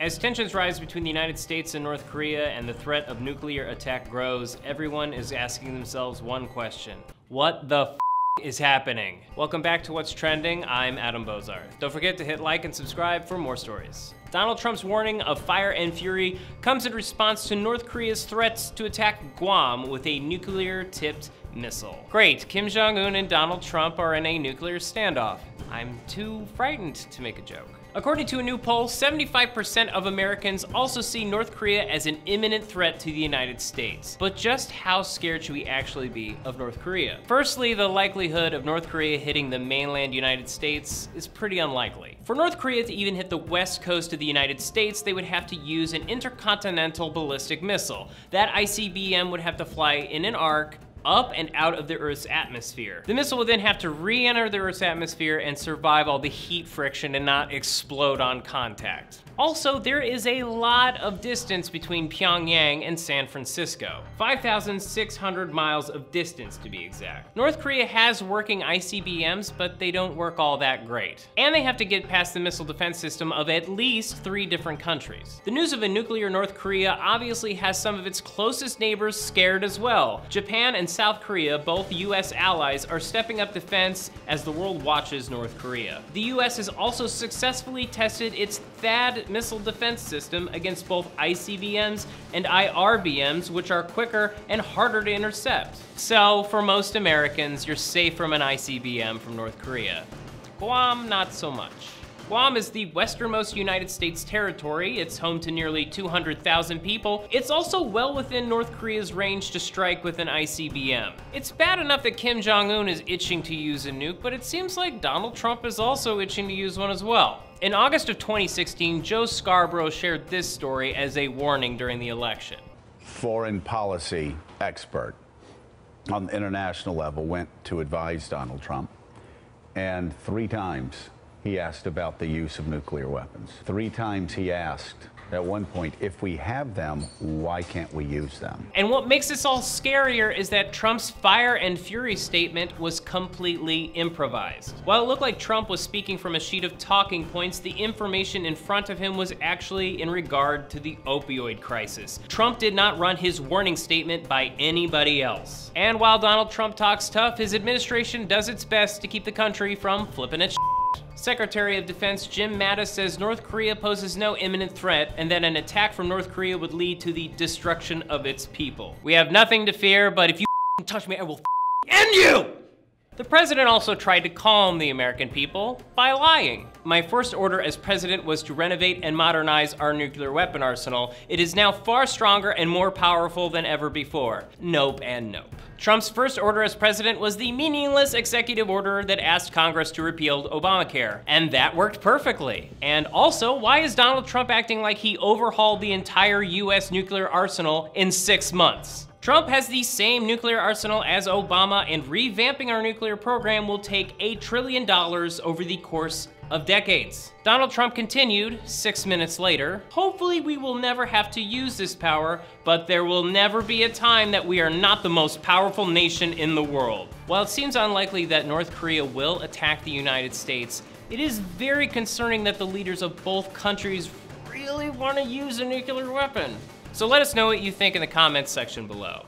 As tensions rise between the United States and North Korea and the threat of nuclear attack grows, everyone is asking themselves one question. What the f is happening? Welcome back to What's Trending. I'm Adam Bozarth. Don't forget to hit like and subscribe for more stories. Donald Trump's warning of fire and fury comes in response to North Korea's threats to attack Guam with a nuclear-tipped missile. Great, Kim Jong-un and Donald Trump are in a nuclear standoff. I'm too frightened to make a joke. According to a new poll, 75% of Americans also see North Korea as an imminent threat to the United States. But just how scared should we actually be of North Korea? Firstly, the likelihood of North Korea hitting the mainland United States is pretty unlikely. For North Korea to even hit the west coast of the United States, they would have to use an intercontinental ballistic missile. That ICBM would have to fly in an arc up and out of the Earth's atmosphere. The missile would then have to re-enter the Earth's atmosphere and survive all the heat friction and not explode on contact. Also, there is a lot of distance between Pyongyang and San Francisco. 5,600 miles of distance to be exact. North Korea has working ICBMs, but they don't work all that great. And they have to get past the missile defense system of at least 3 different countries. The news of a nuclear North Korea obviously has some of its closest neighbors scared as well. Japan and South Korea, both US allies, are stepping up defense as the world watches North Korea. The US has also successfully tested its THAAD missile defense system against both ICBMs and IRBMs, which are quicker and harder to intercept. So, for most Americans, you're safe from an ICBM from North Korea. Guam, not so much. Guam is the westernmost United States territory. It's home to nearly 200,000 people. It's also well within North Korea's range to strike with an ICBM. It's bad enough that Kim Jong-un is itching to use a nuke, but it seems like Donald Trump is also itching to use one as well. In August of 2016, Joe Scarborough shared this story as a warning during the election. Foreign policy expert on the international level went to advise Donald Trump, and 3 times he asked about the use of nuclear weapons. 3 times he asked, at one point, if we have them, why can't we use them? And what makes this all scarier is that Trump's fire and fury statement was completely improvised. While it looked like Trump was speaking from a sheet of talking points, the information in front of him was actually in regard to the opioid crisis. Trump did not run his warning statement by anybody else. And while Donald Trump talks tough, his administration does its best to keep the country from flipping its shit. Secretary of Defense Jim Mattis says North Korea poses no imminent threat and that an attack from North Korea would lead to the destruction of its people. We have nothing to fear, but if you touch me, I will end you! The president also tried to calm the American people by lying. My first order as president was to renovate and modernize our nuclear weapon arsenal. It is now far stronger and more powerful than ever before. Nope and nope. Trump's first order as president was the meaningless executive order that asked Congress to repeal Obamacare. And that worked perfectly. And also, why is Donald Trump acting like he overhauled the entire US nuclear arsenal in 6 months? Trump has the same nuclear arsenal as Obama, and revamping our nuclear program will take $1 trillion over the course of decades. Donald Trump continued 6 minutes later, hopefully we will never have to use this power, but there will never be a time that we are not the most powerful nation in the world. While it seems unlikely that North Korea will attack the United States, it is very concerning that the leaders of both countries really want to use a nuclear weapon. So let us know what you think in the comments section below.